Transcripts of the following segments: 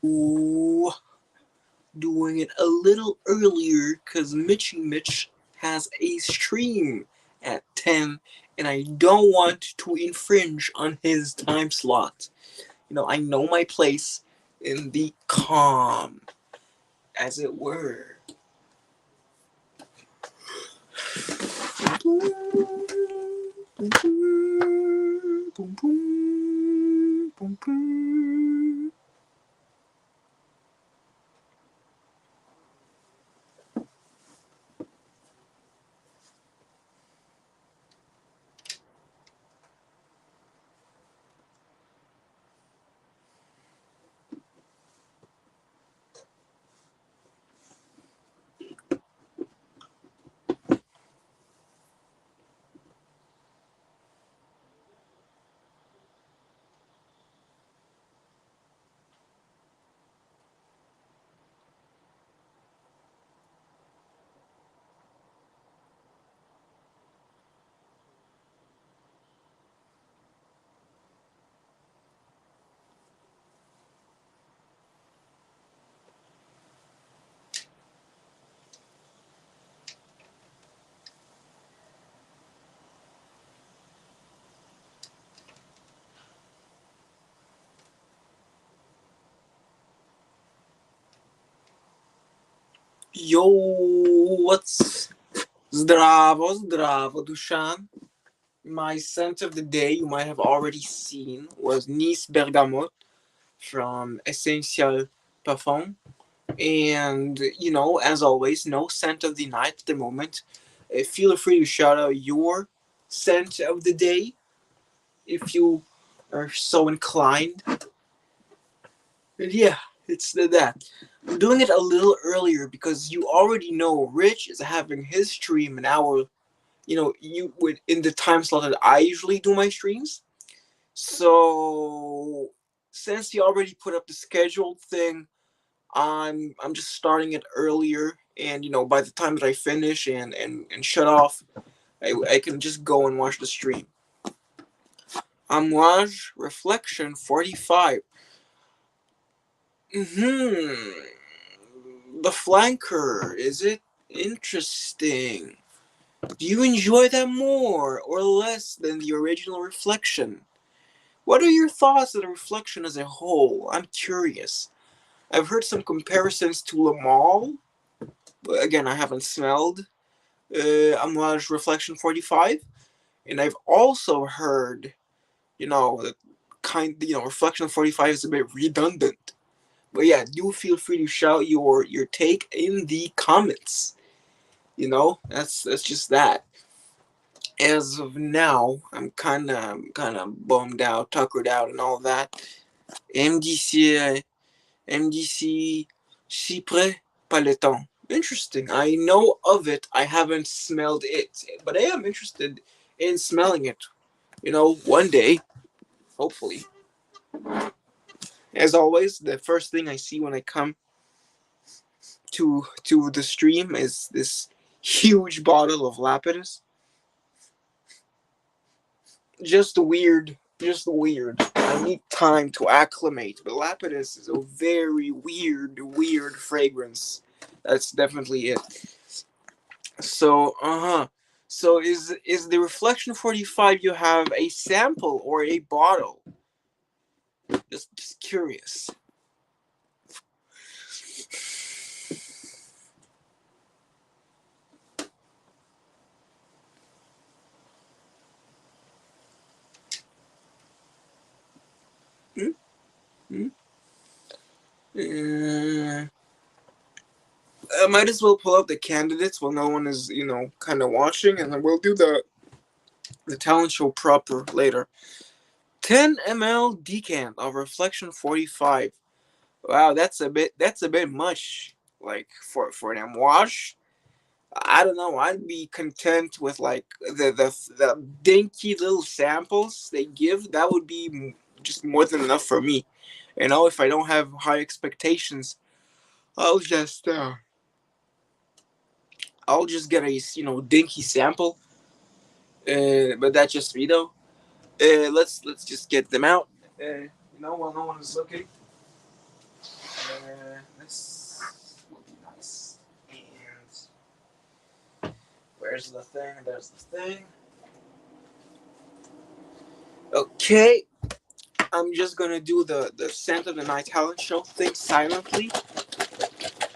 Doing it a little earlier because Mitchy Mitch has a stream at 10 and I don't want to infringe on his time slot. I know my place in the calm, as it were. Yo, what's Zdravo, Zdravo, Dushan? My scent of the day, you might have already seen, was Nice Bergamote from Essential Parfum. And, as always, no scent of the night at the moment. Feel free to shout out your scent of the day if you are so inclined. And yeah, it's that. I'm doing it a little earlier because you already know Rich is having his stream an hour. You would in the time slot that I usually do my streams. So since he already put up the scheduled thing, I'm just starting it earlier, and by the time that I finish and shut off, I can just go and watch the stream. Amouage Reflection 45. The flanker, is it interesting? Do you enjoy that more or less than the original Reflection? What are your thoughts on the Reflection as a whole? I'm curious. I've heard some comparisons to Lamal, but again, I haven't smelled Amouage Reflection 45, and I've also heard, that Reflection 45 is a bit redundant. But yeah, do feel free to shout your take in the comments. That's just that. As of now, I'm kind of bummed out, tuckered out, and all that. MDC Cyprès Paleton. Interesting. I know of it. I haven't smelled it, but I am interested in smelling it. One day, hopefully. As always, the first thing I see when I come to the stream is this huge bottle of Lapidus. Just weird. Just weird. I need time to acclimate. But Lapidus is a very weird fragrance. That's definitely it. So, So is the Reflection 45 you have a sample or a bottle? Just curious. Hmm? Hmm? I might as well pull out the candidates while no one is, kind of watching, and then we'll do the talent show proper later. 10 ml decant of Reflection 45. Wow, that's a bit much. Like for an wash. I don't know. I'd be content with like the dinky little samples they give. That would be just more than enough for me. If I don't have high expectations, I'll just uh, I'll just get a dinky sample. But that's just me though. Let's just get them out. While no one is looking. there's the thing. There's the thing. Okay, I'm just gonna do the scent of the night talent show thing silently,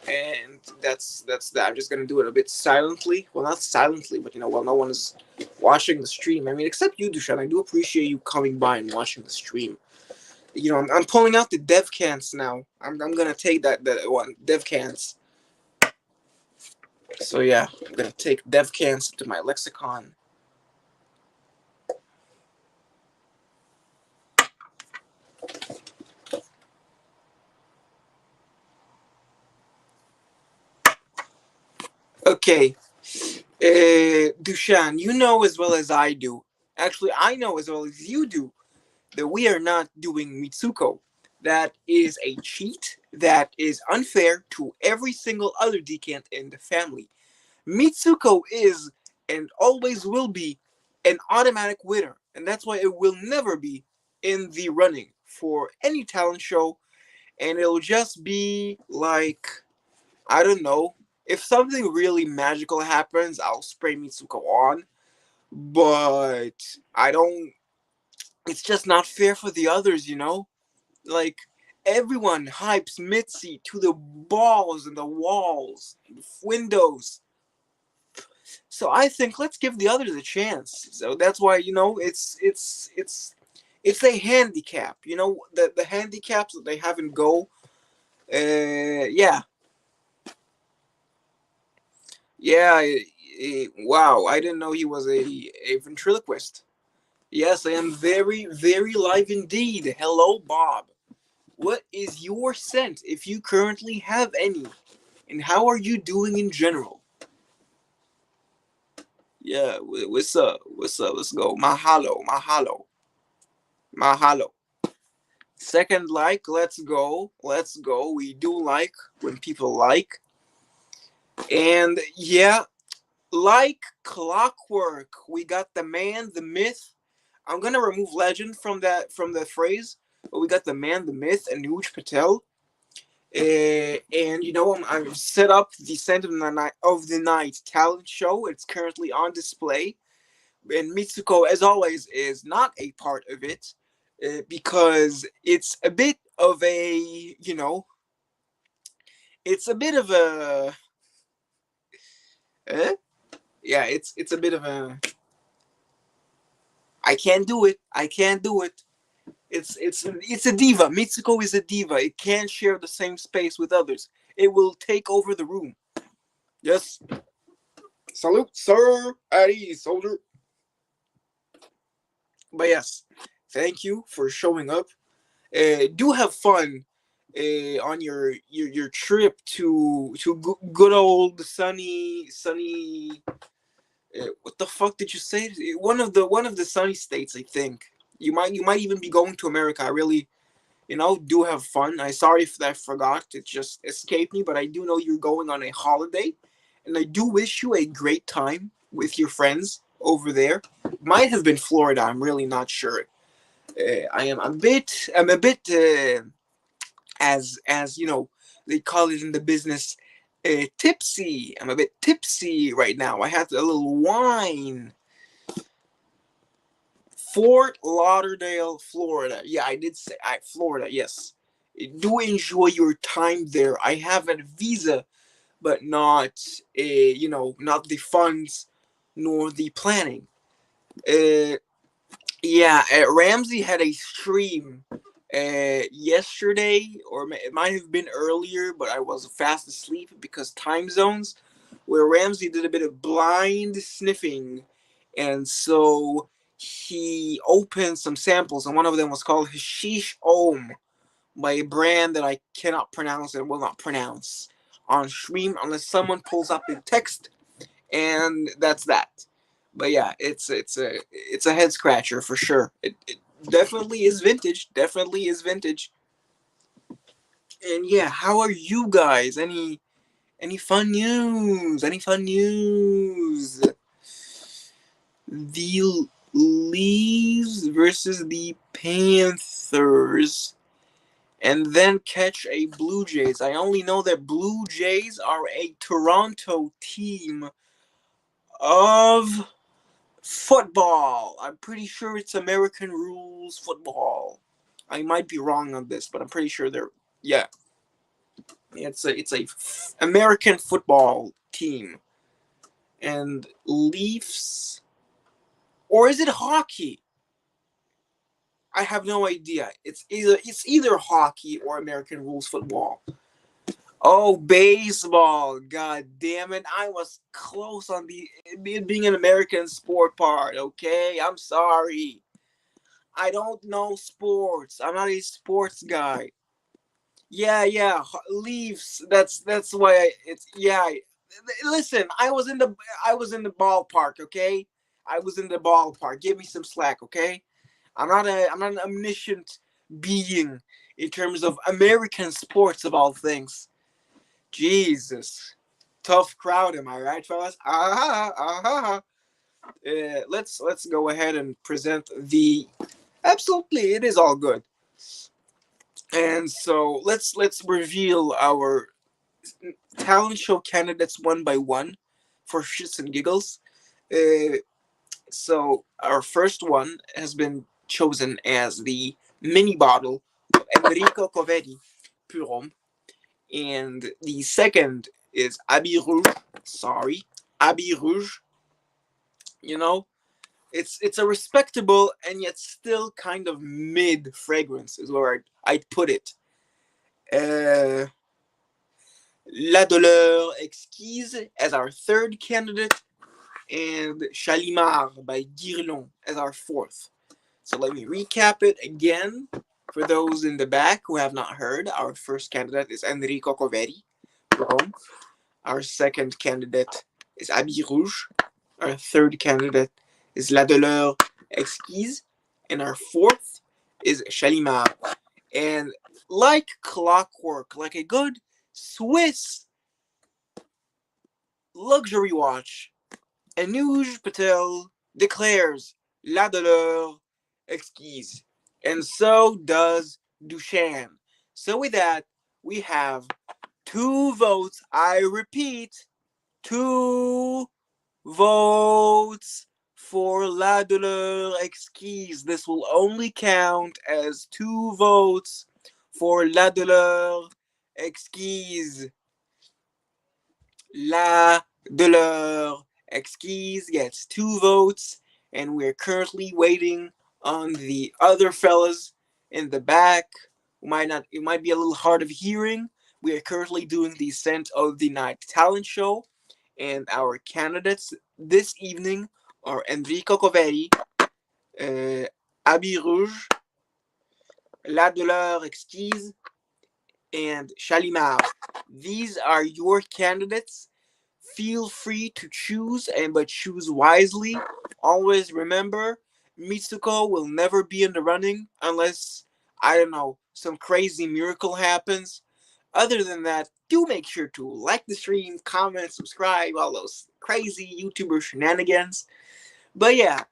and that's that. I'm just gonna do it a bit silently. Well, not silently, but while no one is watching the stream. I mean, except you, Dushan. I do appreciate you coming by and watching the stream. I'm pulling out the dev cans now. I'm gonna take that one dev cans. So yeah, I'm gonna take dev cans to my lexicon. Okay, Dushan, you know as well as I do. Actually, I know as well as you do that we are not doing Mitsuko. That is a cheat that is unfair to every single other decant in the family. Mitsuko is and always will be an automatic winner, and that's why it will never be in the running for any talent show, and it'll just be like, I don't know, if something really magical happens, I'll spray Mitsuko on, but I don't, it's just not fair for the others. Like, everyone hypes Mitzi to the balls and the walls, the windows. So I think let's give the others a chance. So that's why it's a handicap. The handicaps that they have in Go. Yeah, yeah. Wow, I didn't know he was a ventriloquist. Yes, I am very very live indeed. Hello, Bob. What is your scent, if you currently have any, and how are you doing in general? Yeah, what's up? What's up? Let's go. Mahalo, mahalo, mahalo. Second like, let's go. Let's go. We do like when people like. And yeah, like clockwork, we got the man, the myth. I'm gonna remove legend from the phrase, but we got the man, the myth, and Nuj Patel. And I've set up the Scent of the Night talent show. It's currently on display, and Mitsuko, as always, is not a part of it because it's a bit of it's a bit of a, eh? Yeah, it's a bit of a. I can't do it. I can't do it. It's a diva. Mitsuko is a diva. It can't share the same space with others. It will take over the room. Yes. Salute, sir. At ease, soldier. But yes, thank you for showing up. Do have fun on your trip to good old sunny. What the fuck did you say? One of the sunny states, I think. You might even be going to America. I really, do have fun. I sorry if I forgot. It just escaped me, but I do know you're going on a holiday, and I do wish you a great time with your friends over there. Might have been Florida. I'm really not sure. I'm a bit as they call it in the business, tipsy. I'm a bit tipsy right now. I had a little wine. Fort Lauderdale, Florida. Yeah, I did say Florida. Yes, do enjoy your time there. I have a visa, but not not the funds nor the planning. Uh, Yeah, Ramsey had a stream yesterday, or it might have been earlier, but I was fast asleep because time zones, where Ramsey did a bit of blind sniffing, and so he opened some samples, and one of them was called Hashish Om by a brand that I cannot pronounce and will not pronounce on stream unless someone pulls up the text, and that's that. But yeah, it's a head scratcher for sure. It definitely is vintage. Definitely is vintage. And yeah, how are you guys? Any fun news? Any fun news? The Leaves versus the Panthers, and then catch a Blue Jays. I only know that Blue Jays are a Toronto team of football. I'm pretty sure it's American rules football. I might be wrong on this, but I'm pretty sure they're yeah. It's a American football team. And Leafs, or is it hockey? I have no idea. It's either hockey or American rules football. Oh, baseball. God damn it. I was close on the it being an American sport part, okay? I'm sorry. I don't know sports. I'm not a sports guy. Yeah. Leafs. That's why it's yeah. Listen, I was in the ballpark, okay? I was in the ballpark. Give me some slack, okay? I'm not an omniscient being in terms of American sports of all things. Jesus. Tough crowd, am I right, fellas? Let's go ahead and present the absolutely it is all good. And so let's reveal our talent show candidates one by one for shits and giggles. Uh, so our first one has been chosen as the mini bottle of Enrico Covetti Purom, and the second is Habit Rouge. Sorry, Habit Rouge. You know, it's a respectable and yet still kind of mid fragrance is where I'd put it. Uh, La Douleur Exquise as our third candidate, and Chalimard by Guirlon as our fourth. So let me recap it again for those in the back who have not heard. Our first candidate is Enrico Covetti, Rome. Our second candidate is Habit Rouge. Our third candidate is La Douleur Exquise. And our fourth is Chalimard. And like clockwork, like a good Swiss luxury watch, Anuj Patel declares La Douleur Exquise. And so does Duchan. So with that, we have 2 votes. I repeat, 2 votes for La Douleur Exquise. This will only count as 2 votes for La Douleur Exquise. La Douleur Exquise gets 2 votes, and we're currently waiting on the other fellas in the back. It might be a little hard of hearing. We are currently doing the Scent of the Night talent show, and our candidates this evening are Enrico Covetti, Habit Rouge, La Douleur Exquise, and Chalimard. These are your candidates. Feel free to choose, but choose wisely. Always remember, Mitsuko will never be in the running unless, I don't know, some crazy miracle happens. Other than that, do make sure to like the stream, comment, subscribe, all those crazy YouTuber shenanigans. But yeah,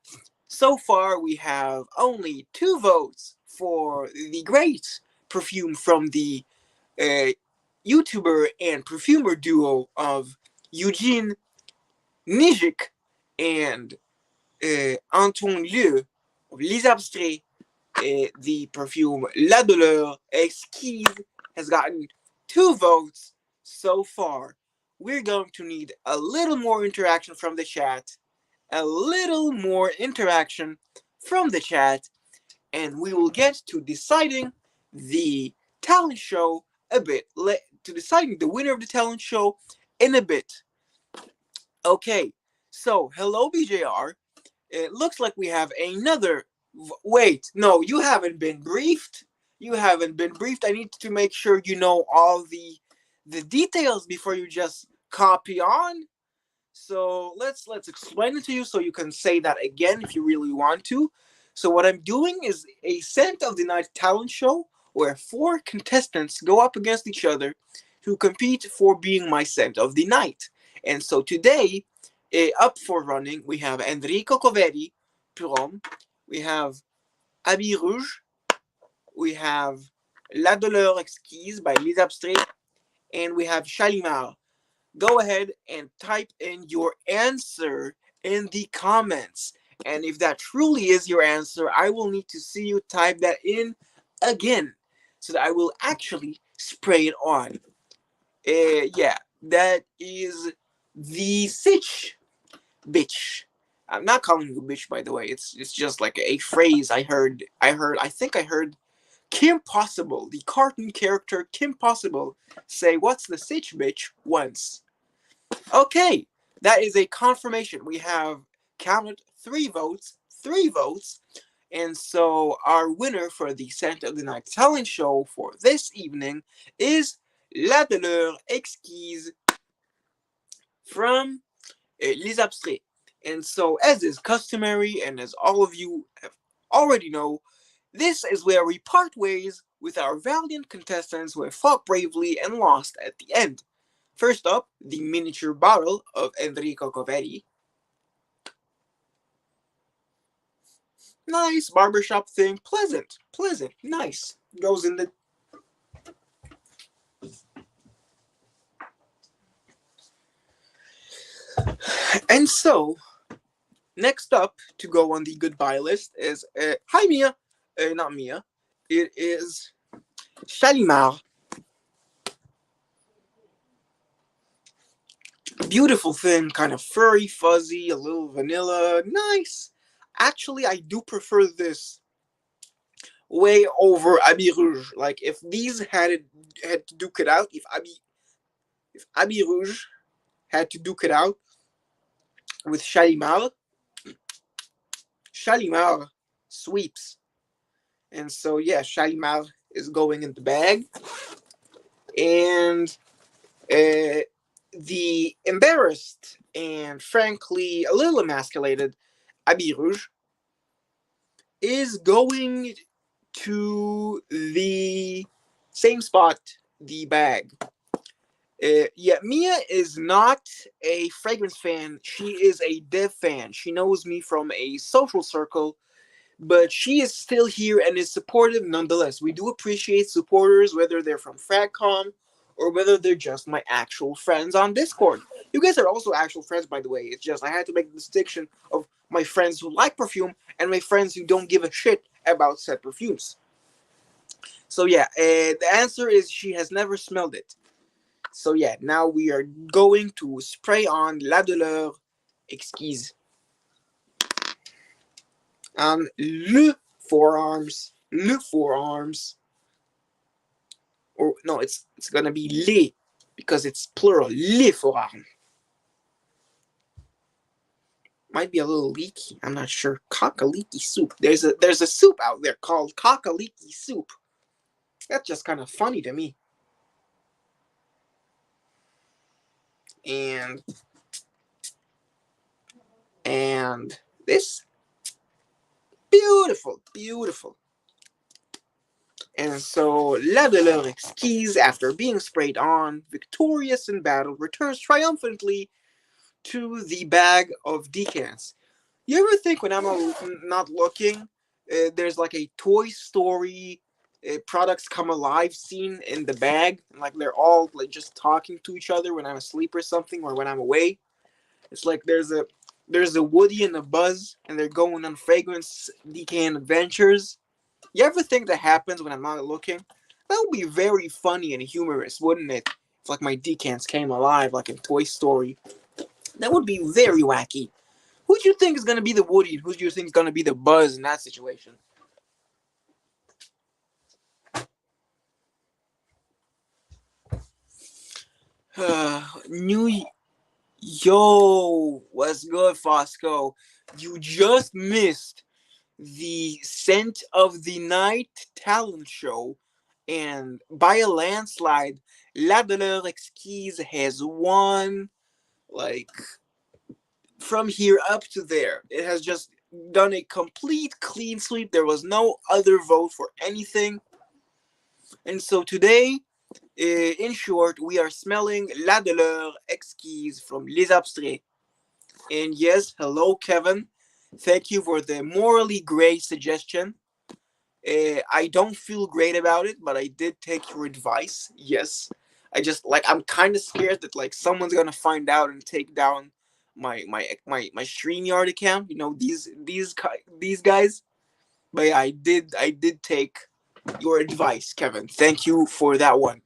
so far we have only 2 votes for the great perfume from the uh, YouTuber and perfumer duo of Eugene Nijic and Antoine Lieu of Les Abstraits. The perfume La Douleur Exquise has gotten 2 votes so far. We're going to need a little more interaction from the chat. A little more interaction from the chat, and we will get to deciding the talent show to deciding the winner of the talent show in a bit. Okay, so hello BJR. It looks like we have another. Wait, no, you haven't been briefed. You haven't been briefed. I need to make sure you know all the details before you just copy on. So let's explain it to you so you can say that again if you really want to. So what I'm doing is a Scent of the Night talent show where 4 contestants go up against each other to compete for being my Scent of the Night. And so today, up for running, we have Enrico Covetti, Purom, we have Habit Rouge, we have La Douleur Exquise by Les Abstraits, and we have Chalimard. go ahead and type in your answer in the comments. And if that truly is your answer, I will need to see you type that in again so that I will actually spray it on. Yeah, that is the sitch, bitch. I'm not calling you bitch, by the way. It's just like a phrase I heard. I think I heard Kim Possible, the cartoon character Kim Possible, say, "What's the sitch, bitch?" once. Okay, that is a confirmation. We have counted 3 votes, 3 votes, and so our winner for the Scent of the Night talent show for this evening is La Douleur Exquise from Les Abstraits. And so, as is customary, and as all of you have already know, this is where we part ways with our valiant contestants who have fought bravely and lost at the end. First up, the miniature bottle of Enrico Coveri. Nice barbershop thing, pleasant, pleasant, nice. Goes in the. And so, next up to go on the goodbye list is hi Mia, not Mia. It is Shalimar. Beautiful thing, kind of furry, fuzzy, a little vanilla, nice. Actually, I do prefer this way over Habit Rouge. Like if these had to duke it out, if Habit Rouge had to duke it out with Shalimar, Shalimar sweeps. And so yeah, Shalimar is going in the bag, and the embarrassed and frankly a little emasculated Habit Rouge is going to the same spot, the bag. Yeah, Mia is not a fragrance fan. She is a Dev fan. She knows me from a social circle, but she is still here and is supportive nonetheless. We do appreciate supporters, whether they're from Fragcom or whether they're just my actual friends on Discord. You guys are also actual friends, by the way. It's just I had to make the distinction of my friends who like perfume and my friends who don't give a shit about said perfumes. So yeah, the answer is she has never smelled it. So yeah, now we are going to spray on La Douleur Exquise on le forearms, or no, it's gonna be les because it's plural, les forearms. Might be a little leaky. I'm not sure. Cock-a-leaky soup. There's a soup out there called cock-a-leaky soup. That's just kind of funny to me. And this beautiful, beautiful. And so La Douleur Exquise, after being sprayed on, victorious in battle, returns triumphantly to the bag of decants. You ever think when I'm not looking, there's like a Toy Story products come alive scene in the bag, and like they're all like just talking to each other when I'm asleep or something, or when I'm away. It's like there's a Woody and a Buzz, and they're going on fragrance decant adventures. You ever think that happens when I'm not looking? That would be very funny and humorous, wouldn't it? If like my decants came alive, like in Toy Story, that would be very wacky. Who do you think is gonna be the Woody? Who do you think is gonna be the Buzz in that situation? New Yo, what's good, Fosco? You just missed the Scent of the Night talent show, and by a landslide, La Douleur Exquise has won. Like from here up to there, it has just done a complete clean sweep. There was no other vote for anything, and so today, in short, we are smelling La Douleur Exquise from Les Abstraits. And yes, hello, Kevin. Thank you for the morally gray suggestion. I don't feel great about it, but I did take your advice. Yes, I'm kind of scared that like someone's gonna find out and take down my StreamYard account. You know, these guys. But yeah, I did take your advice, Kevin. Thank you for that one.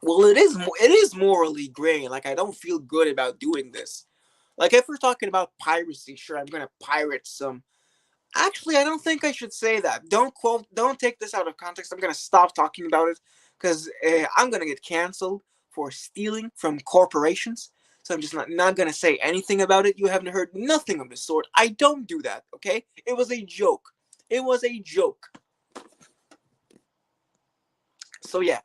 Well, it is morally gray. Like I don't feel good about doing this. Like if we're talking about piracy, sure, I'm gonna pirate some. Actually, I don't think I should say that. Don't take this out of context. I'm gonna stop talking about it because I'm gonna get canceled for stealing from corporations. So I'm just not gonna say anything about it. You haven't heard nothing of the sort. I don't do that. Okay? It was a joke. It was a joke. So yeah,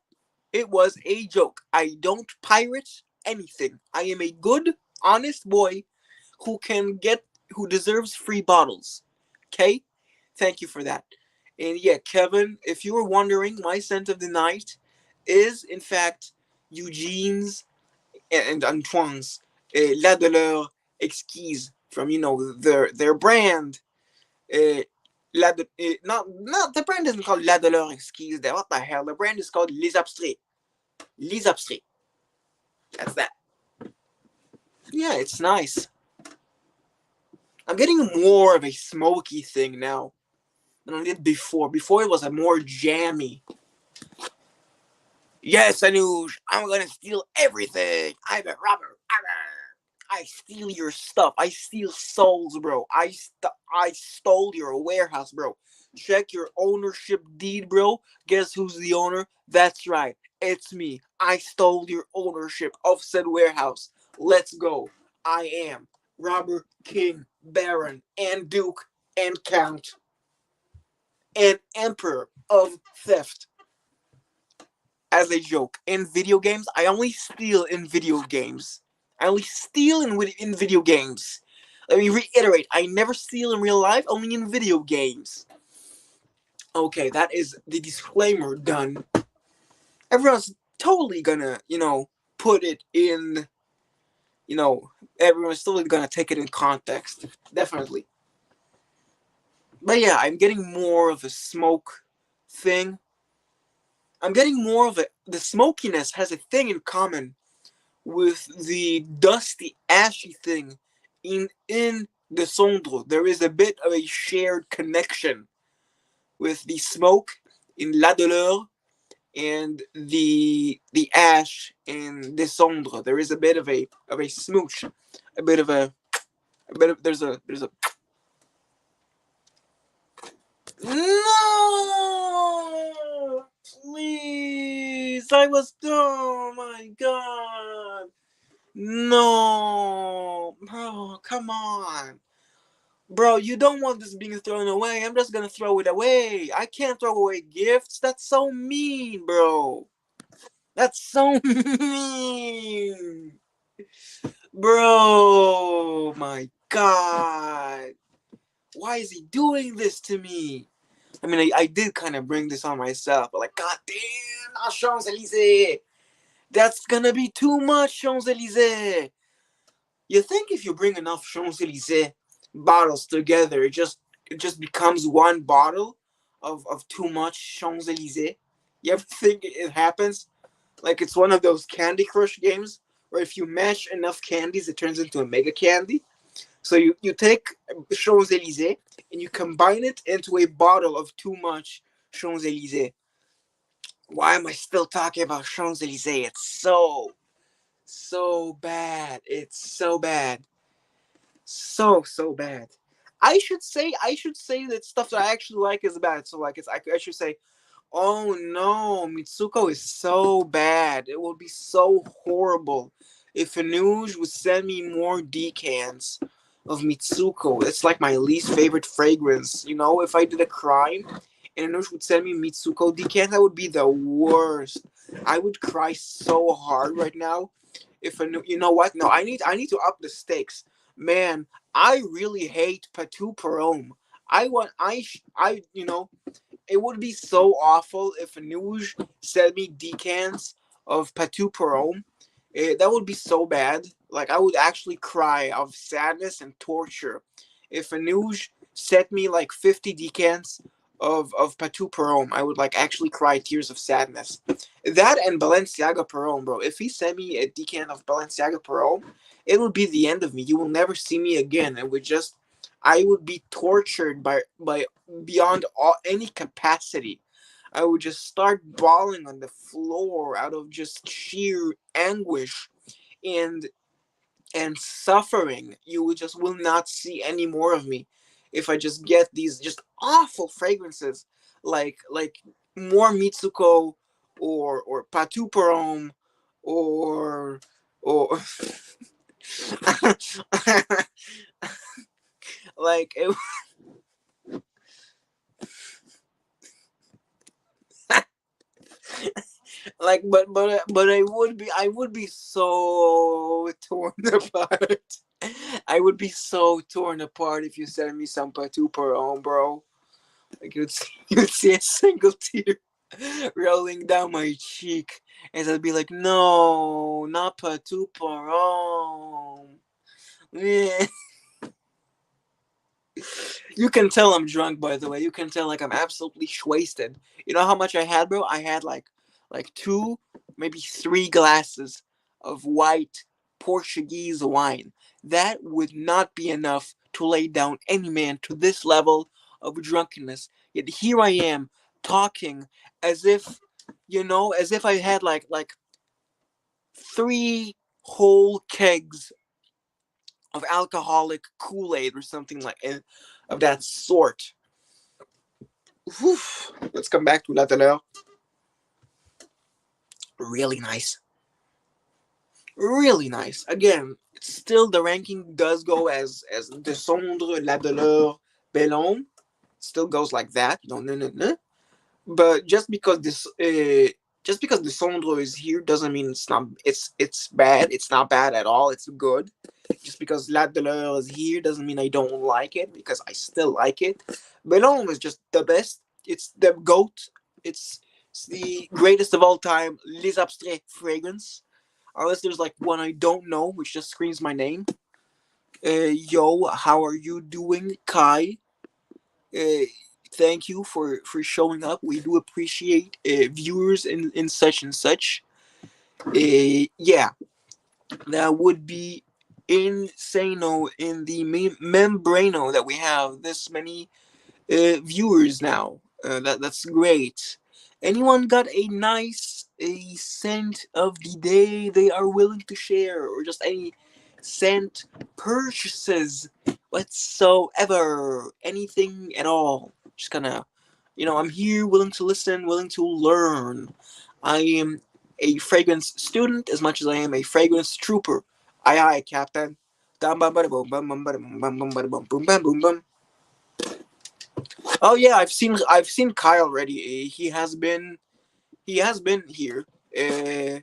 it was a joke. I don't pirate anything. I am a good, honest boy who deserves free bottles. Okay? Thank you for that. And yeah, Kevin, if you were wondering, my scent of the night is, in fact, Eugene's and Antoine's La Douleur Exquise from, their brand. Uh, not the brand isn't called La Douleur Exquise. What the hell? The brand is called Les Abstraits. Les Abstraits. That's that. Yeah, it's nice. I'm getting more of a smoky thing now than I did before. Before it was a more jammy. Yes, Anuj, I'm gonna steal everything. I'm a robber. I steal your stuff. I steal souls, bro. I stole your warehouse, bro. Check your ownership deed, bro. Guess who's the owner? That's right. It's me. I stole your ownership of said warehouse. Let's go. I am robber, king, baron, and duke, and count, and emperor of theft. As a joke, in video games, I only steal in video games. I only steal in video games. Let me reiterate, I never steal in real life, only in video games. Okay, that is the disclaimer done. Everyone's totally gonna, put it in, you know, everyone's totally gonna take it in context. Definitely. But yeah, I'm getting more of a smoke thing. I'm getting more of it. The smokiness has a thing in common with the dusty, ashy thing in the Sondre. There is a bit of a shared connection with the smoke in La Douleur and the ash in Descendre. There is a bit of a smooch, a bit of there's a no, please, oh my god, no, bro, come on. Bro, you don't want this being thrown away. I'm just gonna throw it away. I can't throw away gifts. That's so mean, bro. That's so mean. Bro, my God. Why is he doing this to me? I mean, I did kind of bring this on myself, but like, God damn, not Champs-Elysees. That's gonna be too much, Champs-Elysees. You think if you bring enough Champs-Elysees bottles together, it just becomes one bottle of too much Champs-Elysees? You ever think it happens? Like it's one of those Candy Crush games where if you mash enough candies, it turns into a mega candy. So you take Champs-Elysees and you combine it into a bottle of too much Champs-Elysees. Why am I still talking about Champs-Elysees? It's so bad. It's so bad. So bad. I should say that stuff that I actually like is bad. So like I should say, oh no, Mitsuko is so bad. It would be so horrible if Anuj would send me more decants of Mitsuko. It's like my least favorite fragrance. If I did a crime and Anuj would send me Mitsuko decants, that would be the worst. I would cry so hard right now. If you know what? No, I need to up the stakes. Man, I really hate Patou Parome. It would be so awful if Anuj sent me decants of Patou Parome. That would be so bad. Like, I would actually cry of sadness and torture if Anuj sent me like 50 decants of Patou Perome, I would like actually cry tears of sadness. That and Balenciaga Perome, bro. If he sent me a decant of Balenciaga Perome, it would be the end of me. You will never see me again. It would just, I would be tortured by beyond all any capacity. I would just start bawling on the floor out of just sheer anguish and suffering. You would just will not see any more of me if I just get these just awful fragrances like more Mitsuko or Patu Parom or like it, like but I would be so torn apart. I would be so torn apart if you sent me some Patu Parom, bro. Like you'd see a single tear rolling down my cheek, and I'd be like, "No, not Patu Parom." Yeah. You can tell I'm drunk, by the way. You can tell like I'm absolutely wasted. You know how much I had, bro? I had like two, maybe three glasses of white Portuguese wine. That would not be enough to lay down any man to this level of drunkenness. Yet here I am talking as if, as if I had like three whole kegs of alcoholic Kool-Aid or something like of that sort. Whew. Let's come back to La Teneur. Really nice. Really nice. Again, still the ranking does go as Descendre, La Deleur, Bellon. Still goes like that. No, no, no, no. But just because Descendre is here doesn't mean it's bad. It's not bad at all. It's good. Just because La Deleur is here doesn't mean I don't like it, because I still like it. Bellon is just the best. It's the GOAT. It's the greatest of all time. Les Abstraits fragrance. Unless there's like one I don't know, which just screams my name. Yo, how are you doing, Kai? Uh, Thank you for showing up. We do appreciate viewers in such and such. Yeah, that would be insano in the membrano that we have this many viewers now. That's great. Anyone got a nice scent of the day they are willing to share, or just any scent purchases whatsoever? Anything at all? Just kind of, I'm here, willing to listen, willing to learn. I am a fragrance student as much as I am a fragrance trooper. Aye, aye, Captain. Dum bum bada boom bum bum bada boom bum bum bada boom boom bum boom bum. Oh yeah, I've seen Kyle already. He has been here. Uh,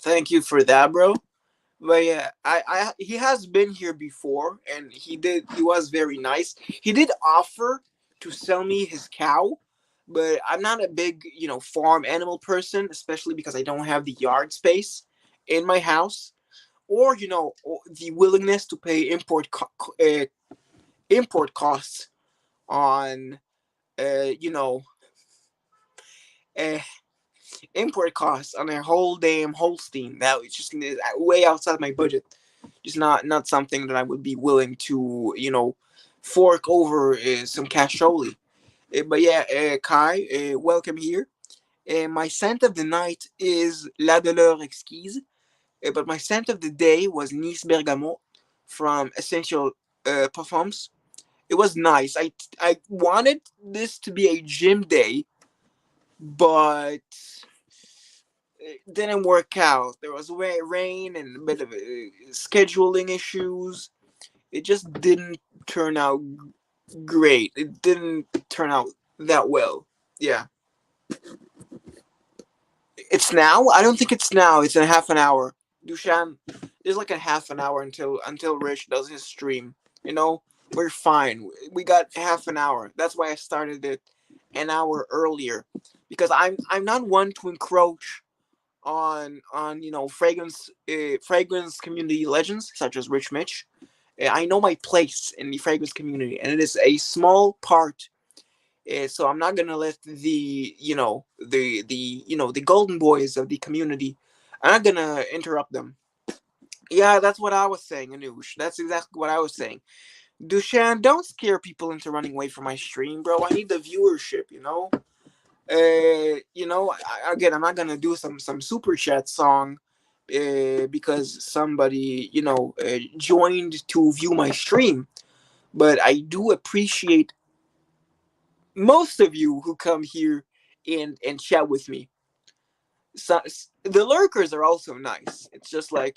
Thank you for that, bro. But yeah, he has been here before, and he was very nice. He did offer to sell me his cow, but I'm not a big farm animal person, especially because I don't have the yard space in my house, or the willingness to pay import costs on uh, you know, uh, import costs on a whole damn Holstein. That was just way outside my budget. Just not something that I would be willing to, fork over some cascioli. But yeah, Kai, welcome here. My scent of the night is La Douleur Exquise, but my scent of the day was Nice Bergamot from Essential Parfums. It was nice. I wanted this to be a gym day, but it didn't work out. There was rain and a bit of scheduling issues. It just didn't turn out great. It didn't turn out that well. Yeah. It's now? I don't think it's now. It's in half an hour. Dushan, there's like a half an hour until Rich does his stream. We're fine. We got half an hour. That's why I started it an hour earlier, because I'm not one to encroach on fragrance community legends such as Rich Mitch. I know my place in the fragrance community, and it is a small part So I'm not gonna let the golden boys of the community. I'm not gonna interrupt them. Yeah, that's what I was saying, Anush. That's exactly what I was saying. Dushan, don't scare people into running away from my stream, bro. I need the viewership, you know. Again, I'm not gonna do some super chat song, because somebody joined to view my stream. But I do appreciate most of you who come here and chat with me. So, the lurkers are also nice. It's just I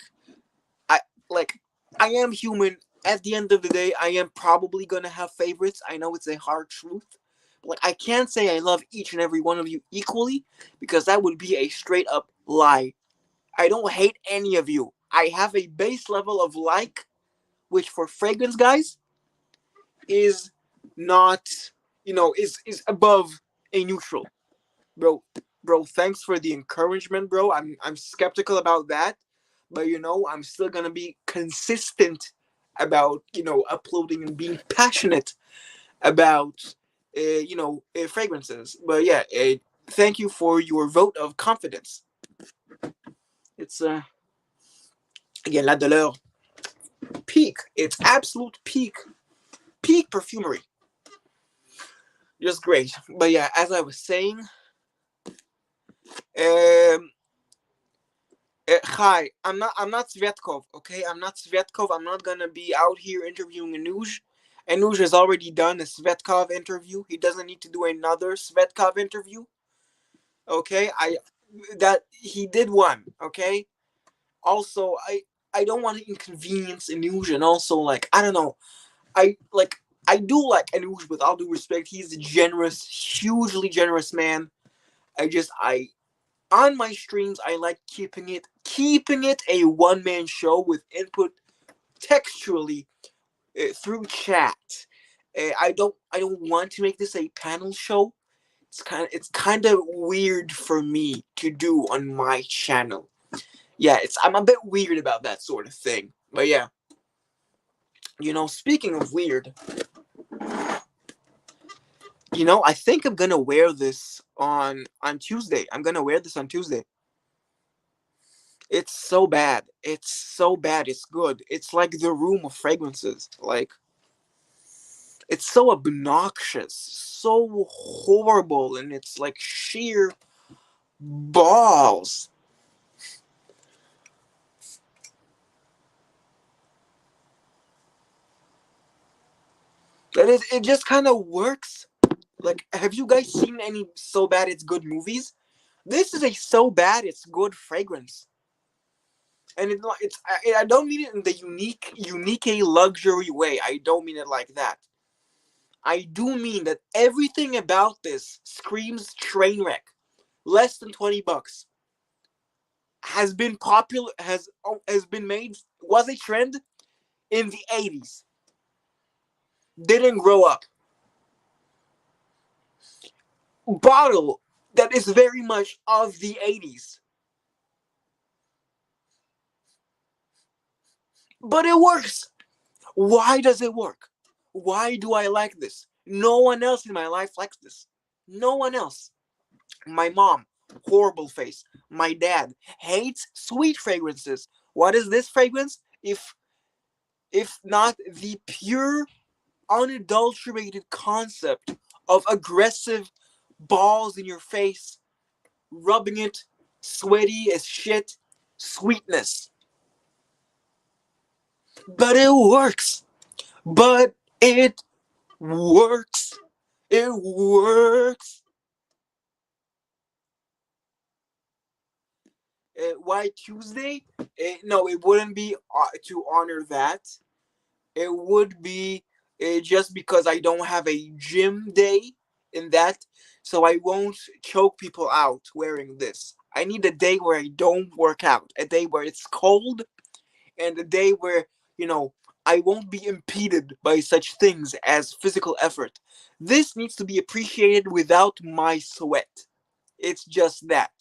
like I am human. At the end of the day, I am probably gonna have favorites. I know it's a hard truth. Like, I can't say I love each and every one of you equally, because that would be a straight up lie. I don't hate any of you. I have a base level of like, which for fragrance guys is not, is above a neutral. Bro, thanks for the encouragement, bro. I'm skeptical about that, but I'm still gonna be consistent about uploading and being passionate about fragrances. But yeah, thank you for your vote of confidence. It's again La Douleur, peak. It's absolute peak perfumery. Just great. But yeah, as I was saying, um, hi, I'm not Svetkov, okay? I'm not Svetkov. I'm not gonna be out here interviewing Anuj. Anuj has already done a Svetkov interview. He doesn't need to do another Svetkov interview. Okay? That he did one, okay? Also, I don't want to inconvenience Anuj, and also, like, I don't know. I do like Anuj, with all due respect. He's a generous, hugely generous man. I on my streams, I like keeping it a one-man show with input textually, through chat. I don't want to make this a panel show. It's kind of weird for me to do on my channel. Yeah, I'm a bit weird about that sort of thing. But yeah, speaking of weird, I think I'm gonna wear this on Tuesday. I'm gonna wear this on Tuesday. It's so bad. It's so bad. It's good. It's like the room of fragrances. Like, it's so obnoxious, so horrible, and it's like sheer balls. And it just kind of works. Like, have you guys seen any so bad it's good movies? This is a so bad it's good fragrance. And I don't mean it in the unique luxury way. I don't mean it like that. I do mean that everything about this screams train wreck. Less than $20 has been popular, has been made, was a trend in the 80s. Didn't grow up. Bottle that is very much of the 80s. But it works. Why does it work? Why do I like this? No one else in my life likes this. No one else. My mom, horrible face. My dad hates sweet fragrances. What is this fragrance? If not the pure, unadulterated concept of aggressive balls in your face, rubbing it, sweaty as shit, sweetness. But it works. But it works. It works. Why Tuesday? No, it wouldn't be to honor that. It would be just because I don't have a gym day in that, so I won't choke people out wearing this. I need a day where I don't work out, a day where it's cold, and a day where, I won't be impeded by such things as physical effort. This needs to be appreciated without my sweat. It's just that.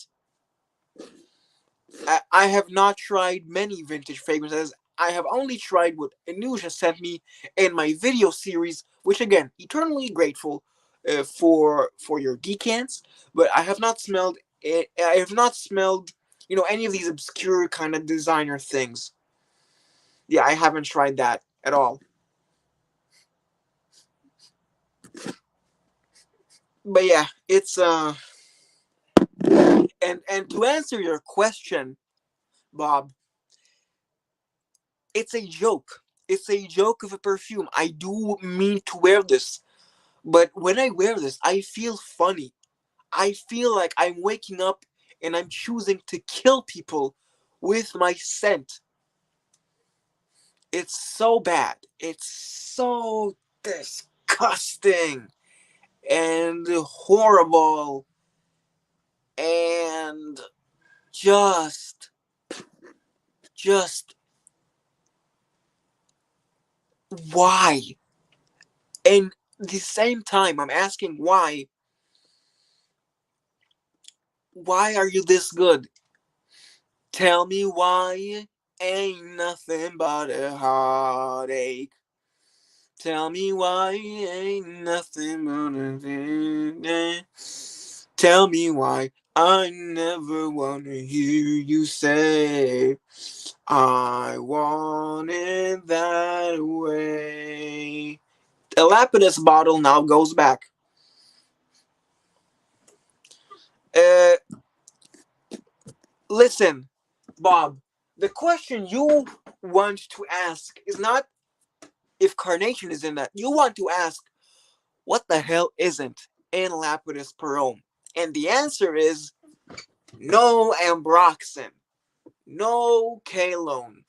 I have not tried many vintage fragrances. I have only tried what Anuja sent me in my video series, which again, eternally grateful. for your decants, but I have not smelled it. I have not smelled any of these obscure kind of designer things. Yeah, I haven't tried that at all. But yeah, it's and to answer your question, Bob, it's a joke. It's a joke of a perfume. I do mean to wear this, but when I wear this, I feel funny. I feel like I'm waking up and I'm choosing to kill people with my scent. It's so bad. It's so disgusting and horrible and just why? And the same time I'm asking why are you this good? Tell me why. Ain't nothing but a heartache. Tell me why ain't nothing but a heartache. Tell me why I never wanna hear you say I want it that way. The Lapidus bottle now goes back. Uh, Listen, Bob. The question you want to ask is not if carnation is in that. You want to ask what the hell isn't in Lapidus Perome, and the answer is no ambroxan, no kalone,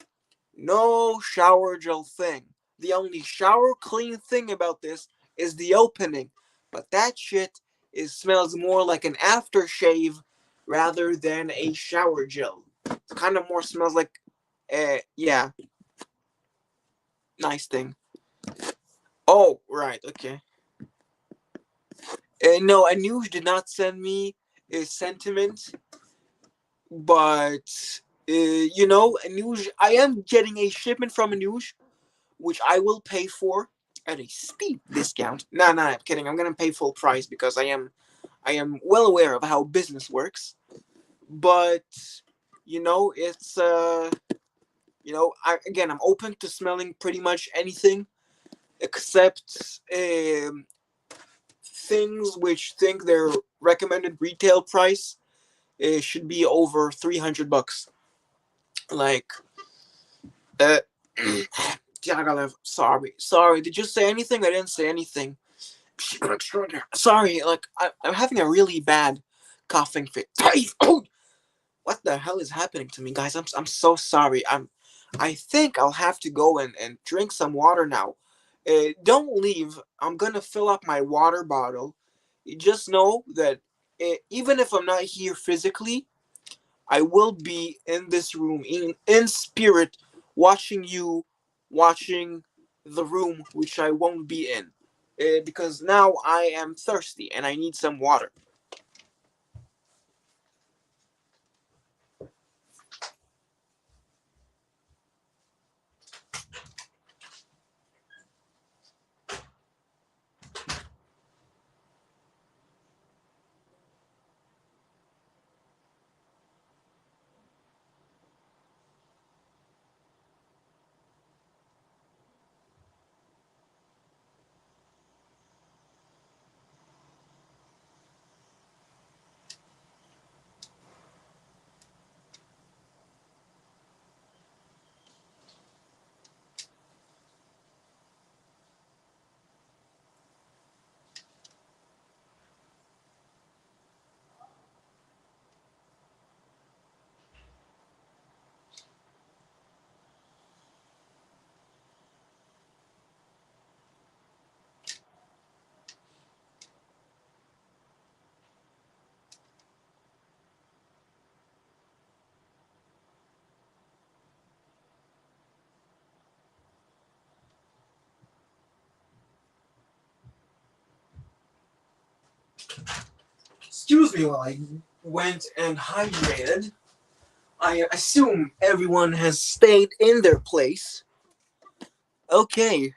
no shower gel thing. The only shower clean thing about this is the opening, but that shit smells more like an aftershave rather than a shower gel. It kind of more smells like, yeah, nice thing. Oh, right, okay. No, Anuj did not send me a sentiment, but Anuj, I am getting a shipment from Anuj, which I will pay for at a steep discount. No, I'm kidding. I'm gonna pay full price because I am well aware of how business works. But it's I'm open to smelling pretty much anything except things which think their recommended retail price should be over $300. Like, uh, Jagalev, sorry. Did you say anything? I didn't say anything. Sorry, like I'm having a really bad coughing fit. Oh, what the hell is happening to me, guys? I'm so sorry. I think I'll have to go and drink some water now. Don't leave. I'm gonna fill up my water bottle. You just know that even if I'm not here physically, I will be in this room in spirit, watching you, watching the room which I won't be in, because now I am thirsty and I need some water. Excuse me while I went and hydrated. I assume everyone has stayed in their place. Okay.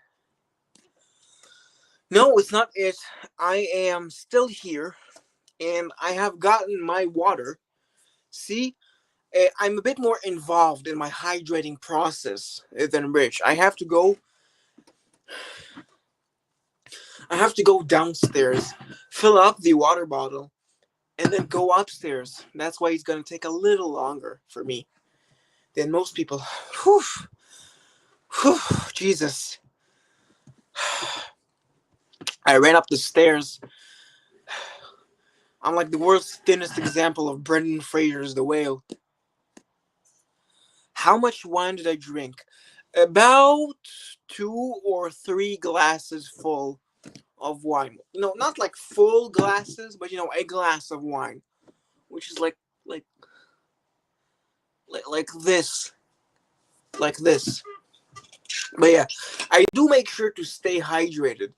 No, it's not it. I am still here, and I have gotten my water. See, I'm a bit more involved in my hydrating process than Rich. I have to go downstairs, fill up the water bottle, and then go upstairs. That's why it's gonna take a little longer for me than most people. Whew, whew, Jesus. I ran up the stairs. I'm like the world's thinnest example of Brendan Fraser's The Whale. How much wine did I drink? About 2 or 3 glasses full of wine. Not like full glasses, but a glass of wine, which is like like like this. But yeah, I do make sure to stay hydrated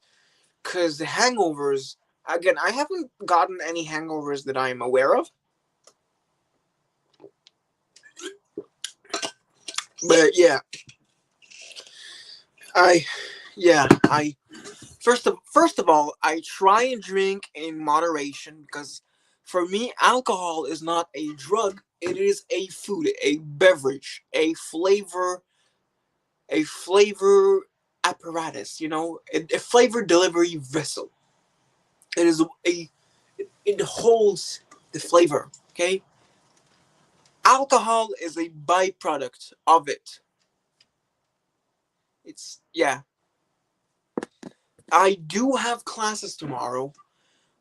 because the hangovers. Again, I haven't gotten any hangovers that I'm aware of. But yeah, I yeah I first of all, I try and drink in moderation because for me, alcohol is not a drug. It is a food, a beverage, a flavor apparatus. A flavor delivery vessel. It is it holds the flavor. Okay, alcohol is a byproduct of it. It's yeah. I do have classes tomorrow,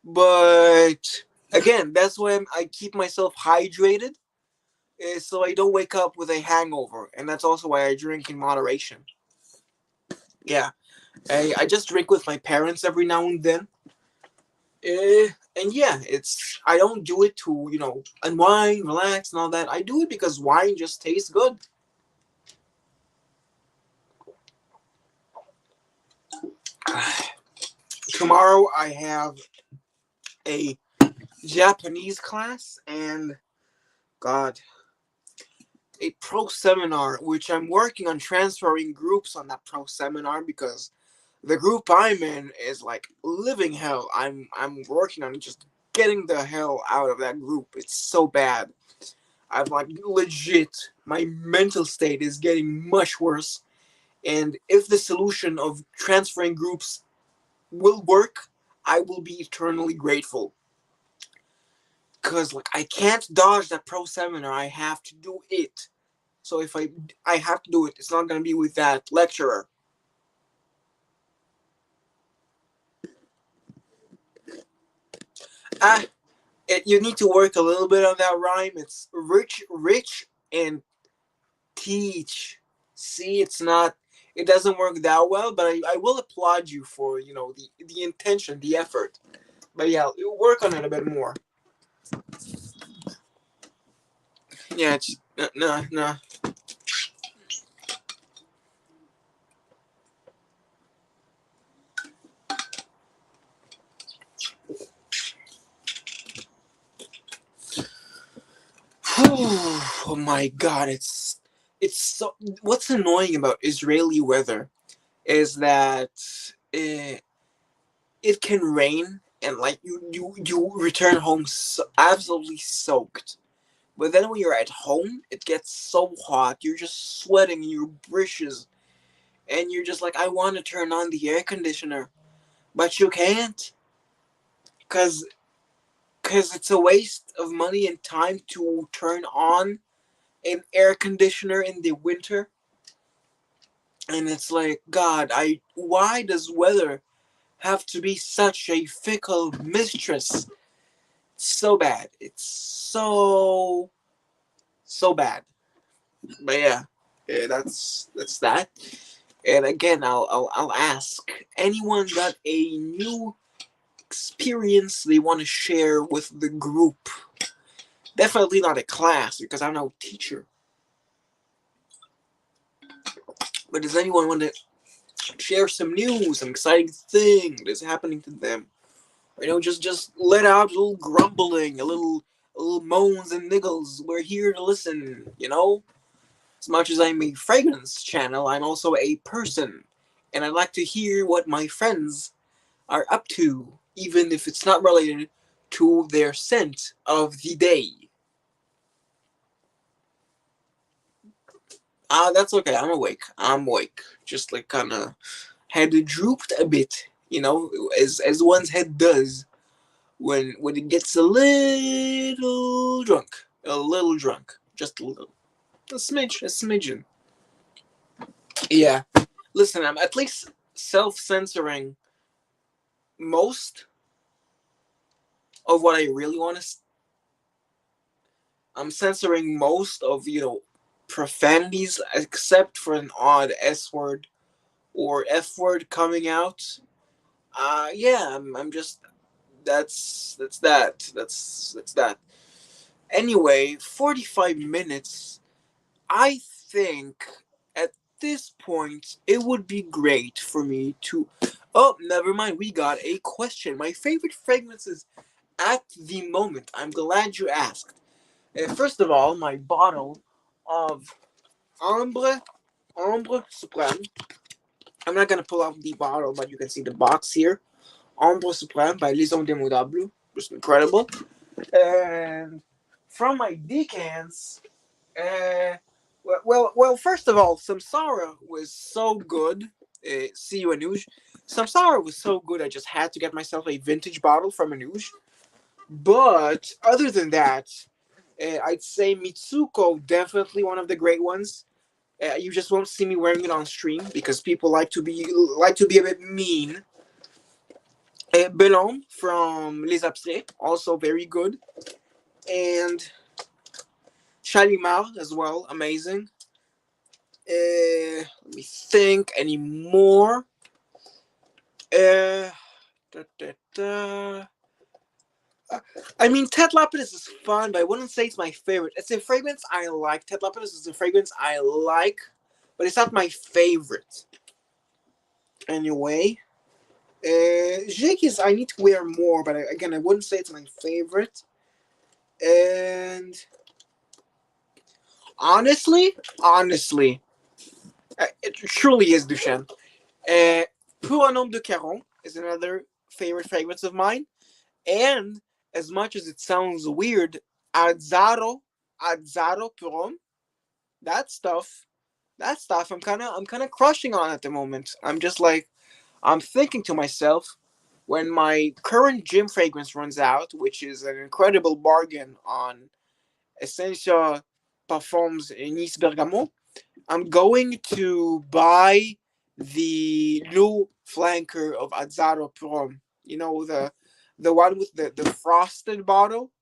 but again, that's why I keep myself hydrated, so I don't wake up with a hangover, and that's also why I drink in moderation. Yeah, I just drink with my parents every now and then. And yeah, I don't do it to unwind, relax, and all that. I do it because wine just tastes good. Tomorrow I have a Japanese class and God, a pro seminar, which I'm working on transferring groups on that pro seminar because the group I'm in is like living hell. I'm working on just getting the hell out of that group. It's so bad. I've like legit my mental state is getting much worse. And if the solution of transferring groups will work, I will be eternally grateful. Cause like I can't dodge that pro seminar. I have to do it. So if I have to do it, it's not gonna be with that lecturer. Ah, you need to work a little bit on that rhyme. It's rich, and teach. See, it doesn't work that well, but I will applaud you for the intention, the effort. But yeah, work on it a bit more. Yeah, it's no. Oh my God, it's so. What's annoying about Israeli weather is that it, it can rain and like you return home absolutely soaked. But then when you're at home, it gets so hot. You're just sweating your britches, and you're just like, I want to turn on the air conditioner, but you can't, cause cause it's a waste of money and time to turn on an air conditioner in the winter. And it's like, God, why does weather have to be such a fickle mistress? It's so bad. It's so bad. But yeah, that's that. And again, I'll ask anyone got a new experience they want to share with the group. Definitely not a class because I'm no teacher. But does anyone want to share some news, some exciting thing that's happening to them? Just let out a little grumbling, a little moans and niggles. We're. To listen. As much as I'm a fragrance channel, I'm also a person, and I'd like to hear what my friends are up to, even if it's not related to their scent of the day. That's okay. I'm awake. I'm awake. Just like kind of head drooped a bit, as one's head does when it gets a little drunk, just a little, a smidgen. Yeah. Listen, I'm at least self-censoring most of what I really want to. I'm censoring most of profanities, except for an odd S word or F word coming out. Yeah, I'm just that's that. That's that. Anyway, 45 minutes. I think at this point it would be great for me to. Oh, never mind. We got a question. My favorite fragrances at the moment. I'm glad you asked. First of all, my bottle of Ambre Supreme. I'm not gonna pull out the bottle, but you can see the box here. Ambre Supreme by Les Indemodables. Just incredible. And from my decants, first of all, Samsara was so good. See you, Anuj. Samsara was so good, I just had to get myself a vintage bottle from Anuj. But other than that, I'd say Mitsuko, definitely one of the great ones. You just won't see me wearing it on stream because people like to be a bit mean. Belon from Les Abstraits, also very good, and Shalimar as well, amazing. Let me think any more. Uh, da, da, da. I mean, Ted Lapidus is fun, but I wouldn't say it's my favorite. It's a fragrance I like. Ted Lapidus is a fragrance I like, but it's not my favorite. Anyway, Jake is I need to wear more, but again, I wouldn't say it's my favorite. And honestly, it truly is Duchenne. Pour un nombre de Caron is another favorite fragrance of mine. And as much as it sounds weird, Azzaro Purom, that stuff, I'm kind of crushing on at the moment. I'm just like, I'm thinking to myself, when my current gym fragrance runs out, which is an incredible bargain on Essentia Parfums Nice Bergamo, I'm going to buy the new flanker of Azzaro Prom. The one with the frosted bottle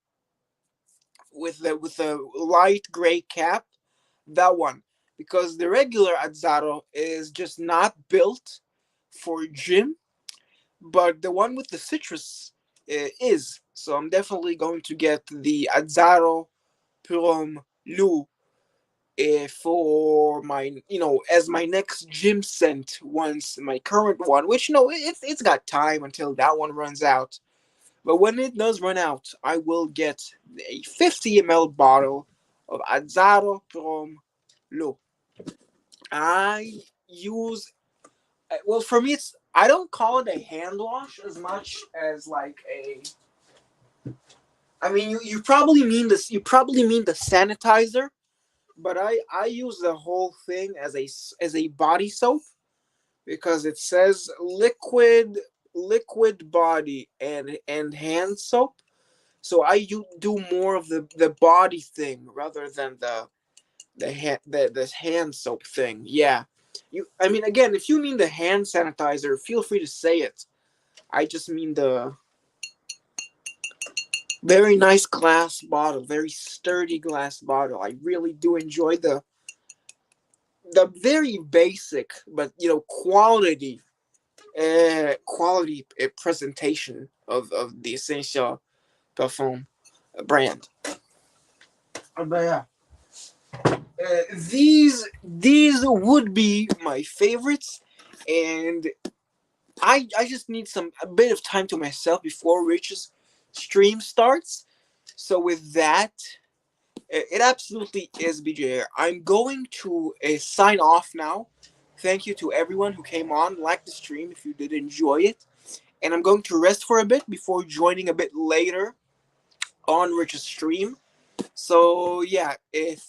with the light gray cap. That one, because the regular Azzaro is just not built for gym, but the one with the citrus is. So I'm definitely going to get the Azzaro Prom Lou for my as my next gym scent once my current one, which it's got time until that one runs out, but when it does run out I will get a 50 ml bottle of Azzaro Prom Lo. I use for me it's I don't call it a hand wash as much as like a I mean you probably mean the sanitizer, but I use the whole thing as a body soap because it says liquid body and hand soap. So do more of the body thing rather than the hand soap thing. Yeah. I mean again, if you mean the hand sanitizer, feel free to say it. I just mean the very nice glass bottle, very sturdy glass bottle. I really do enjoy the very basic but quality presentation of the Essential Parfum brand. But yeah, these would be my favorites, and I just need a bit of time to myself before Rich's stream starts. So with that, it absolutely is BJ. I'm going to sign off now. Thank you to everyone who came on. Like the stream if you did enjoy it. and I'm going to rest for a bit before joining a bit later on Rich's stream. So yeah, thank